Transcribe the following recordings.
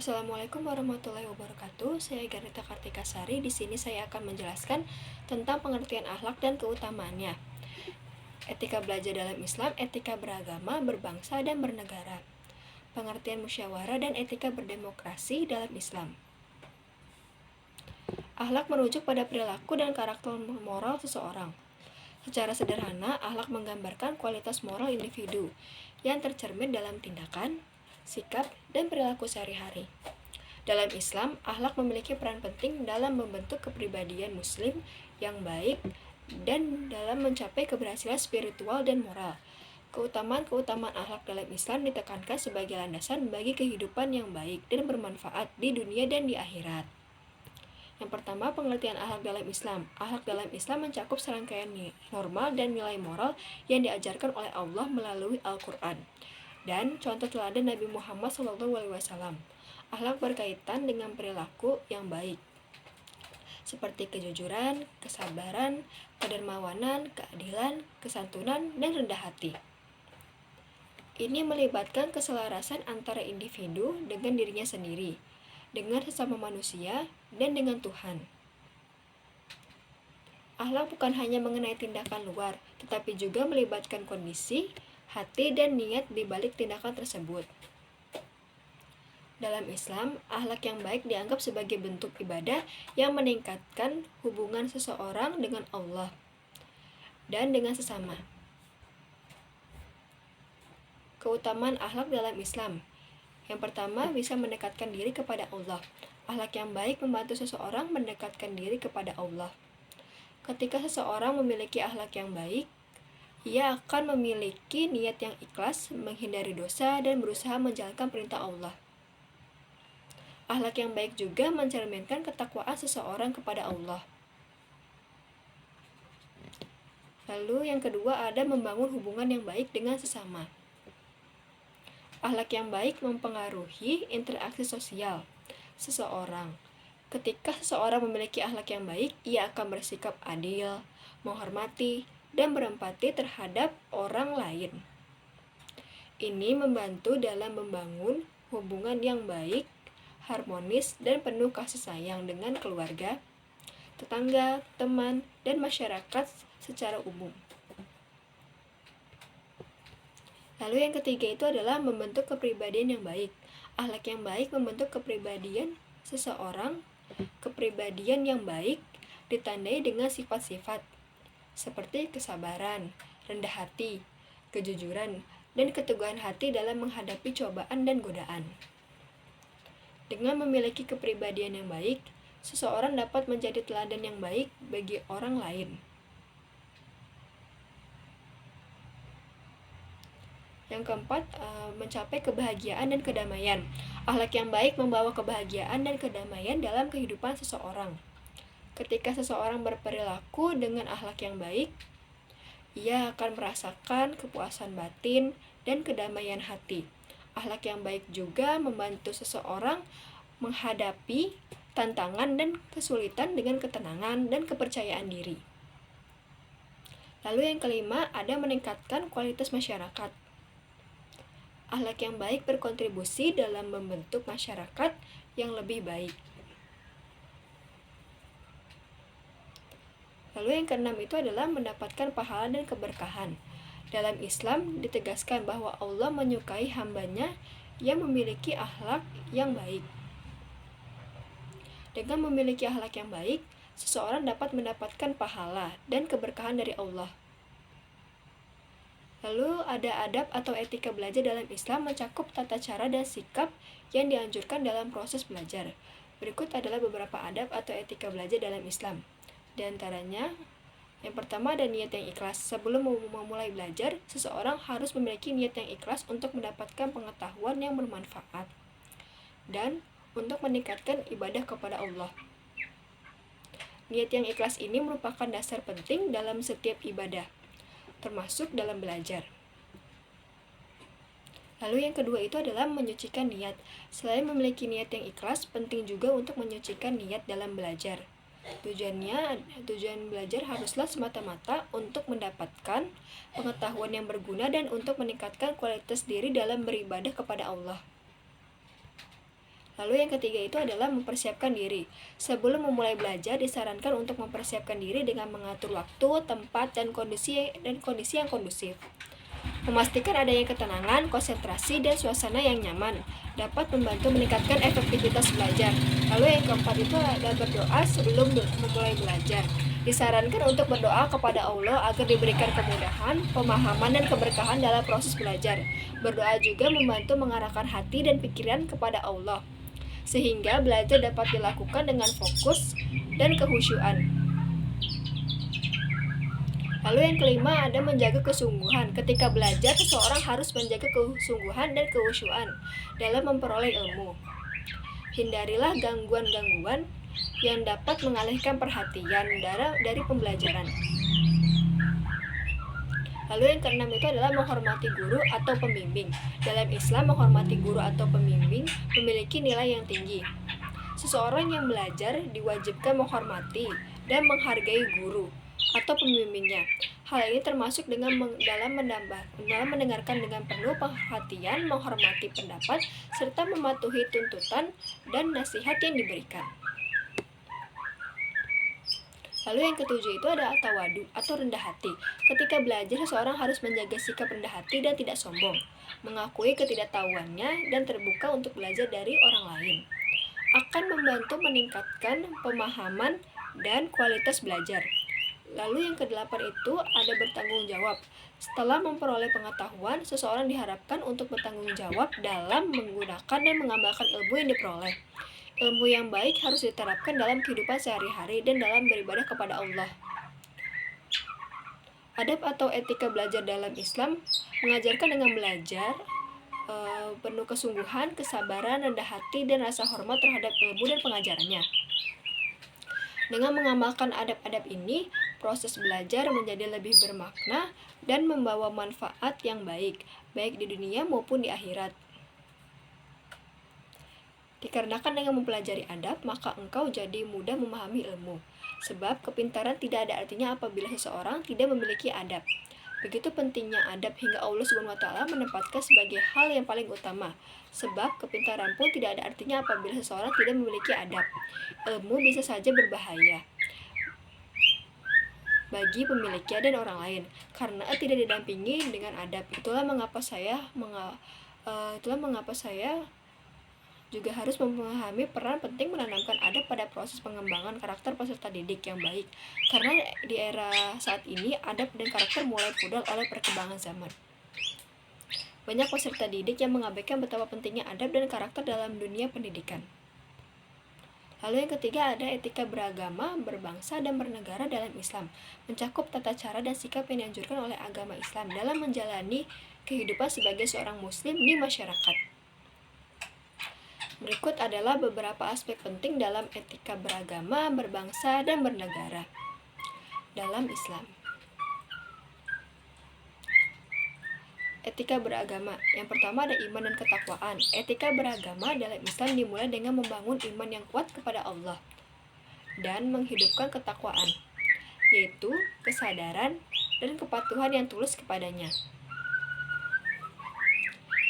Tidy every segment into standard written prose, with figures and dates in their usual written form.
Assalamualaikum warahmatullahi wabarakatuh. Saya Garita Kartikasari. Di sini saya akan menjelaskan tentang pengertian akhlak dan keutamaannya. Etika belajar dalam Islam, etika beragama, berbangsa, dan bernegara. Pengertian musyawarah dan etika berdemokrasi dalam Islam. Akhlak merujuk pada perilaku dan karakter moral seseorang. Secara sederhana, akhlak menggambarkan kualitas moral individu yang tercermin dalam tindakan, sikap, dan perilaku sehari-hari. Dalam Islam, akhlak memiliki peran penting dalam membentuk kepribadian muslim yang baik dan dalam mencapai keberhasilan spiritual dan moral. Keutamaan akhlak dalam Islam ditekankan sebagai landasan bagi kehidupan yang baik dan bermanfaat di dunia dan di akhirat. Yang pertama, pengertian akhlak dalam Islam. Akhlak dalam Islam mencakup serangkaian norma dan nilai moral yang diajarkan oleh Allah melalui Al-Quran dan contoh teladan Nabi Muhammad SAW. Akhlak berkaitan dengan perilaku yang baik, seperti kejujuran, kesabaran, kedermawanan, keadilan, kesantunan, dan rendah hati. Ini melibatkan keselarasan antara individu dengan dirinya sendiri, dengan sesama manusia, dan dengan Tuhan. Akhlak bukan hanya mengenai tindakan luar, tetapi juga melibatkan kondisi, hati, dan niat di balik tindakan tersebut. Dalam Islam, akhlak yang baik dianggap sebagai bentuk ibadah yang meningkatkan hubungan seseorang dengan Allah dan dengan sesama. Keutamaan akhlak dalam Islam. Yang pertama, bisa mendekatkan diri kepada Allah. Akhlak yang baik membantu seseorang mendekatkan diri kepada Allah. Ketika seseorang memiliki akhlak yang baik, ia akan memiliki niat yang ikhlas, menghindari dosa, dan berusaha menjalankan perintah Allah. Akhlak yang baik juga mencerminkan ketakwaan seseorang kepada Allah. Lalu yang kedua ada membangun hubungan yang baik dengan sesama. Akhlak yang baik mempengaruhi interaksi sosial seseorang. Ketika seseorang memiliki akhlak yang baik, ia akan bersikap adil, menghormati, dan berempati terhadap orang lain. Ini membantu dalam membangun hubungan yang baik, harmonis, dan penuh kasih sayang dengan keluarga, tetangga, teman, dan masyarakat secara umum. Lalu yang ketiga itu adalah membentuk kepribadian yang baik. Akhlak yang baik membentuk kepribadian seseorang. Kepribadian yang baik ditandai dengan sifat-sifat seperti kesabaran, rendah hati, kejujuran, dan keteguhan hati dalam menghadapi cobaan dan godaan. Dengan memiliki kepribadian yang baik, seseorang dapat menjadi teladan yang baik bagi orang lain. Yang keempat, mencapai kebahagiaan dan kedamaian. Akhlak yang baik membawa kebahagiaan dan kedamaian dalam kehidupan seseorang. Ketika seseorang berperilaku dengan akhlak yang baik, ia akan merasakan kepuasan batin dan kedamaian hati. Akhlak yang baik juga membantu seseorang menghadapi tantangan dan kesulitan dengan ketenangan dan kepercayaan diri. Lalu yang kelima, ada meningkatkan kualitas masyarakat. Akhlak yang baik berkontribusi dalam membentuk masyarakat yang lebih baik. Lalu yang keenam itu adalah mendapatkan pahala dan keberkahan. Dalam Islam ditegaskan bahwa Allah menyukai hambanya yang memiliki akhlak yang baik. Dengan memiliki akhlak yang baik, seseorang dapat mendapatkan pahala dan keberkahan dari Allah. Lalu ada adab atau etika belajar dalam Islam mencakup tata cara dan sikap yang dianjurkan dalam proses belajar. Berikut adalah beberapa adab atau etika belajar dalam Islam. Di antaranya, yang pertama ada niat yang ikhlas. Sebelum memulai belajar, seseorang harus memiliki niat yang ikhlas untuk mendapatkan pengetahuan yang bermanfaat dan untuk meningkatkan ibadah kepada Allah. Niat yang ikhlas ini merupakan dasar penting dalam setiap ibadah, termasuk dalam belajar. Lalu yang kedua itu adalah menyucikan niat. Selain memiliki niat yang ikhlas, penting juga untuk menyucikan niat dalam belajar. Tujuan belajar haruslah semata-mata untuk mendapatkan pengetahuan yang berguna dan untuk meningkatkan kualitas diri dalam beribadah kepada Allah. Lalu yang ketiga itu adalah mempersiapkan diri. Sebelum memulai belajar, disarankan untuk mempersiapkan diri dengan mengatur waktu, tempat, dan kondisi yang kondusif. Memastikan adanya ketenangan, konsentrasi, dan suasana yang nyaman dapat membantu meningkatkan efektivitas belajar. Lalu yang keempat itu adalah berdoa sebelum memulai belajar. Disarankan untuk berdoa kepada Allah agar diberikan kemudahan, pemahaman, dan keberkahan dalam proses belajar. Berdoa juga membantu mengarahkan hati dan pikiran kepada Allah, sehingga belajar dapat dilakukan dengan fokus dan kehusyuan. Lalu yang kelima ada menjaga kesungguhan. Ketika belajar, seseorang harus menjaga kesungguhan dan kehusyuan dalam memperoleh ilmu. Hindarilah gangguan-gangguan yang dapat mengalihkan perhatian dari pembelajaran. Lalu yang keenam itu adalah menghormati guru atau pembimbing. Dalam Islam, menghormati guru atau pembimbing memiliki nilai yang tinggi. Seseorang yang belajar diwajibkan menghormati dan menghargai guru atau pembimbingnya. Hal ini termasuk dalam mendengarkan dengan penuh perhatian, menghormati pendapat, serta mematuhi tuntutan dan nasihat yang diberikan. Lalu yang ketujuh itu ada tawadu atau rendah hati. Ketika belajar, seseorang harus menjaga sikap rendah hati dan tidak sombong, mengakui ketidaktahuannya dan terbuka untuk belajar dari orang lain. Akan membantu meningkatkan pemahaman dan kualitas belajar. Lalu yang kedelapan itu ada bertanggung jawab. Setelah memperoleh pengetahuan, seseorang diharapkan untuk bertanggung jawab dalam menggunakan dan mengamalkan ilmu yang diperoleh. Ilmu yang baik harus diterapkan dalam kehidupan sehari-hari dan dalam beribadah kepada Allah. Adab atau etika belajar dalam Islam mengajarkan dengan belajar penuh kesungguhan, kesabaran, rendah hati, dan rasa hormat terhadap ilmu dan pengajarannya. Dengan mengamalkan adab-adab ini, proses belajar menjadi lebih bermakna dan membawa manfaat yang baik di dunia maupun di akhirat. Dikarenakan dengan mempelajari adab, maka engkau jadi mudah memahami ilmu. Sebab kepintaran tidak ada artinya apabila seseorang tidak memiliki adab. Begitu pentingnya adab hingga Allah SWT menempatkan sebagai hal yang paling utama. Sebab kepintaran pun tidak ada artinya apabila seseorang tidak memiliki adab. Ilmu bisa saja berbahaya bagi pemiliknya dan orang lain karena tidak didampingi dengan adab. Itulah mengapa saya juga harus memahami peran penting menanamkan adab pada proses pengembangan karakter peserta didik yang baik. Karena di era saat ini, adab dan karakter mulai pudar oleh perkembangan zaman. Banyak peserta didik yang mengabaikan betapa pentingnya adab dan karakter dalam dunia pendidikan. Lalu yang ketiga ada etika beragama, berbangsa, dan bernegara dalam Islam. Mencakup tata cara dan sikap yang dianjurkan oleh agama Islam dalam menjalani kehidupan sebagai seorang muslim di masyarakat. Berikut adalah beberapa aspek penting dalam etika beragama, berbangsa, dan bernegara dalam Islam. Etika beragama. Yang pertama ada iman dan ketakwaan. Etika beragama dalam Islam dimulai dengan membangun iman yang kuat kepada Allah dan menghidupkan ketakwaan, yaitu kesadaran dan kepatuhan yang tulus kepadanya.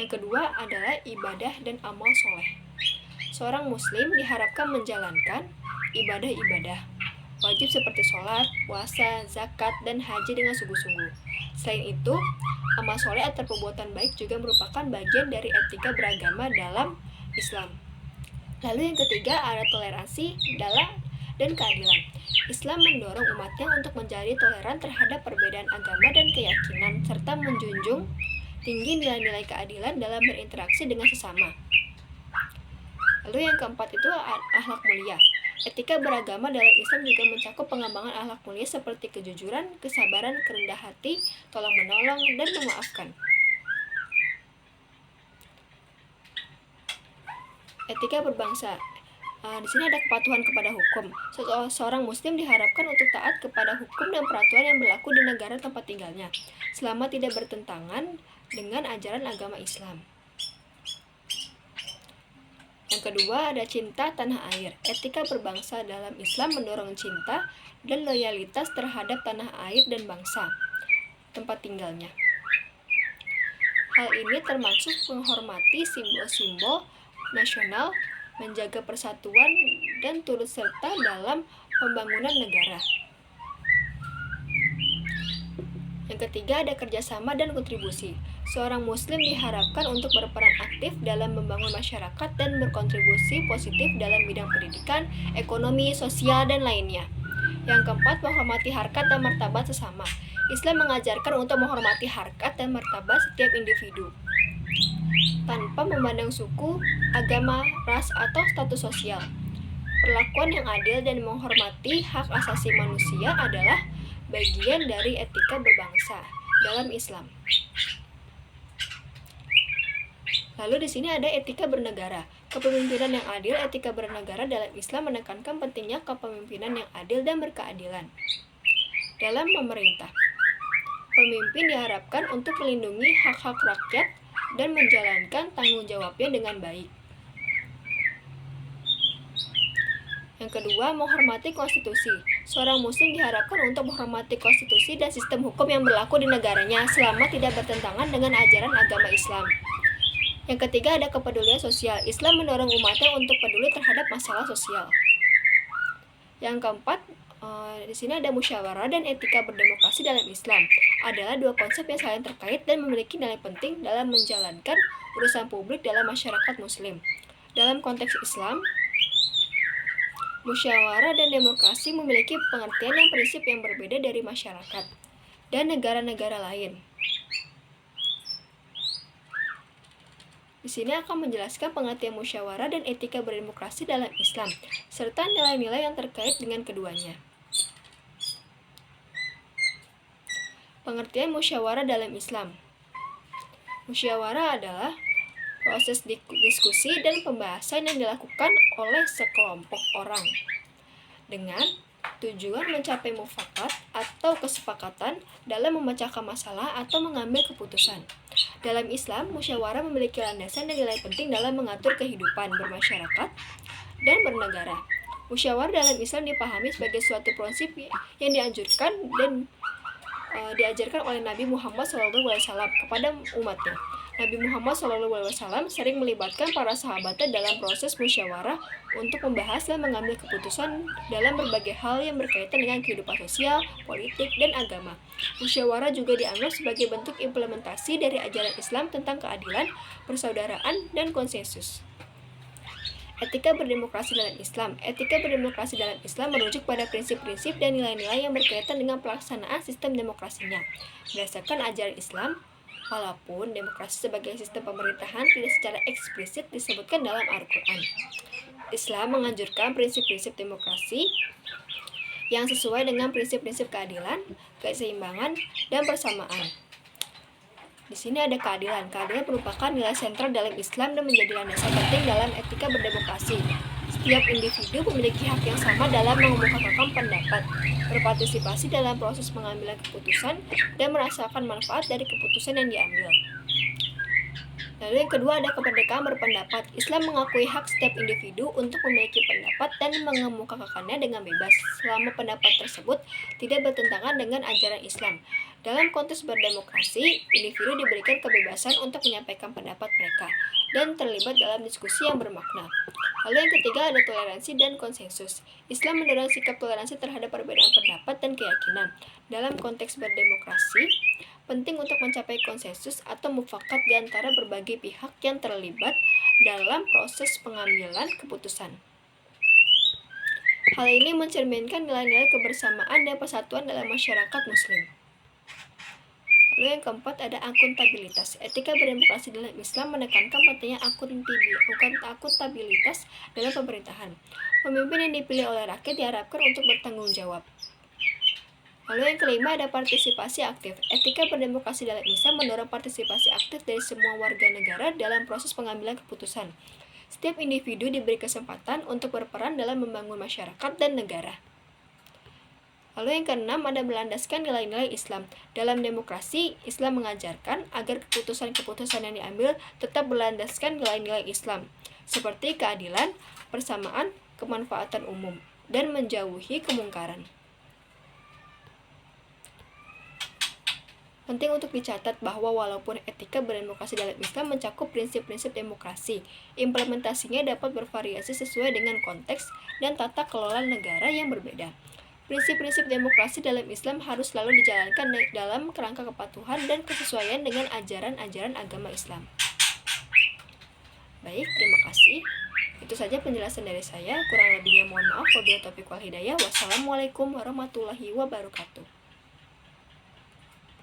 Yang kedua adalah ibadah dan amal soleh. Seorang muslim diharapkan menjalankan ibadah-ibadah wajib seperti sholat, puasa, zakat, dan haji dengan sungguh-sungguh. Selain itu, amal soleh atau perbuatan baik juga merupakan bagian dari etika beragama dalam Islam. Lalu yang ketiga ada toleransi dan keadilan. Islam mendorong umatnya untuk menjadi toleran terhadap perbedaan agama dan keyakinan, serta menjunjung tinggi nilai-nilai keadilan dalam berinteraksi dengan sesama. Lalu yang keempat itu akhlak mulia. Etika beragama dalam Islam juga mencakup pengembangan akhlak mulia seperti kejujuran, kesabaran, kerendah hati, tolong menolong, dan memaafkan. Etika berbangsa. Di sini ada kepatuhan kepada hukum. Seorang muslim diharapkan untuk taat kepada hukum dan peraturan yang berlaku di negara tempat tinggalnya, selama tidak bertentangan dengan ajaran agama Islam. Yang kedua ada cinta tanah air. Etika berbangsa dalam Islam mendorong cinta dan loyalitas terhadap tanah air dan bangsa tempat tinggalnya. Hal ini termasuk menghormati simbol-simbol nasional menjaga persatuan, dan turut serta dalam pembangunan negara. Yang ketiga ada kerjasama dan kontribusi. Seorang muslim diharapkan untuk berperan aktif dalam membangun masyarakat dan berkontribusi positif dalam bidang pendidikan, ekonomi, sosial, dan lainnya. Yang keempat, menghormati harkat dan martabat sesama. Islam mengajarkan untuk menghormati harkat dan martabat setiap individu tanpa memandang suku, agama, ras, atau status sosial. Perlakuan yang adil dan menghormati hak asasi manusia adalah bagian dari etika berbangsa dalam Islam. Lalu di sini ada etika bernegara. Kepemimpinan yang adil. Etika bernegara dalam Islam menekankan pentingnya kepemimpinan yang adil dan berkeadilan dalam memerintah. Pemimpin diharapkan untuk melindungi hak-hak rakyat dan menjalankan tanggung jawabnya dengan baik. Yang kedua, menghormati konstitusi. Seorang muslim diharapkan untuk menghormati konstitusi dan sistem hukum yang berlaku di negaranya selama tidak bertentangan dengan ajaran agama Islam. Yang ketiga, ada kepedulian sosial. Islam mendorong umatnya untuk peduli terhadap masalah sosial. Yang keempat, di sini ada musyawarah dan etika berdemokrasi dalam Islam. Adalah dua konsep yang saling terkait dan memiliki nilai penting dalam menjalankan urusan publik dalam masyarakat muslim. Dalam konteks Islam, musyawarah dan demokrasi memiliki pengertian dan prinsip yang berbeda dari masyarakat dan negara-negara lain. Di sini akan menjelaskan pengertian musyawarah dan etika berdemokrasi dalam Islam, serta nilai-nilai yang terkait dengan keduanya. Pengertian musyawarah dalam Islam. Musyawarah adalah proses diskusi dan pembahasan yang dilakukan oleh sekelompok orang dengan tujuan mencapai mufakat atau kesepakatan dalam memecahkan masalah atau mengambil keputusan. Dalam Islam, musyawarah memiliki landasan dan nilai penting dalam mengatur kehidupan bermasyarakat dan bernegara. Musyawarah dalam Islam dipahami sebagai suatu prinsip yang dianjurkan dan diajarkan oleh Nabi Muhammad SAW kepada umatnya. Nabi Muhammad SAW sering melibatkan para sahabatnya dalam proses musyawarah untuk membahas dan mengambil keputusan dalam berbagai hal yang berkaitan dengan kehidupan sosial, politik, dan agama. Musyawarah juga dianggap sebagai bentuk implementasi dari ajaran Islam tentang keadilan, persaudaraan, dan konsensus. Etika berdemokrasi dalam Islam. Etika berdemokrasi dalam Islam merujuk pada prinsip-prinsip dan nilai-nilai yang berkaitan dengan pelaksanaan sistem demokrasinya. Berdasarkan ajaran Islam, walaupun demokrasi sebagai sistem pemerintahan tidak secara eksplisit disebutkan dalam Al-Quran, Islam menganjurkan prinsip-prinsip demokrasi yang sesuai dengan prinsip-prinsip keadilan, keseimbangan, dan persamaan. Di sini ada keadilan. Keadilan merupakan nilai sentral dalam Islam dan menjadi landasan penting dalam etika berdemokrasi. Setiap individu memiliki hak yang sama dalam mengemukakan pendapat, berpartisipasi dalam proses pengambilan keputusan, dan merasakan manfaat dari keputusan yang diambil. Lalu yang kedua ada kemerdekaan berpendapat. Islam mengakui hak setiap individu untuk memiliki pendapat dan mengemukakannya dengan bebas, selama pendapat tersebut tidak bertentangan dengan ajaran Islam. Dalam konteks berdemokrasi, individu diberikan kebebasan untuk menyampaikan pendapat mereka dan terlibat dalam diskusi yang bermakna. Lalu yang ketiga ada toleransi dan konsensus. Islam mendorong sikap toleransi terhadap perbedaan pendapat dan keyakinan. Dalam konteks berdemokrasi, penting untuk mencapai konsensus atau mufakat di antara berbagai pihak yang terlibat dalam proses pengambilan keputusan. Hal ini mencerminkan nilai-nilai kebersamaan dan persatuan dalam masyarakat muslim. Lalu yang keempat ada akuntabilitas. Etika berdemokrasi dalam Islam menekankan pentingnya akuntabilitas dalam pemerintahan. Pemimpin yang dipilih oleh rakyat diharapkan untuk bertanggung jawab. Lalu yang kelima ada partisipasi aktif. Etika berdemokrasi dalam Islam mendorong partisipasi aktif dari semua warga negara dalam proses pengambilan keputusan. Setiap individu diberi kesempatan untuk berperan dalam membangun masyarakat dan negara. Lalu yang keenam ada berlandaskan nilai-nilai Islam. Dalam demokrasi, Islam mengajarkan agar keputusan-keputusan yang diambil tetap berlandaskan nilai-nilai Islam, seperti keadilan, persamaan, kemanfaatan umum, dan menjauhi kemungkaran. Penting untuk dicatat bahwa walaupun etika berdemokrasi dalam Islam mencakup prinsip-prinsip demokrasi, implementasinya dapat bervariasi sesuai dengan konteks dan tata kelola negara yang berbeda. Prinsip-prinsip demokrasi dalam Islam harus selalu dijalankan dalam kerangka kepatuhan dan kesesuaian dengan ajaran-ajaran agama Islam. Baik, terima kasih. Itu saja penjelasan dari saya. Kurang lebihnya mohon maaf. Wabillahi taufiq wal hidayah. Wassalamualaikum warahmatullahi wabarakatuh.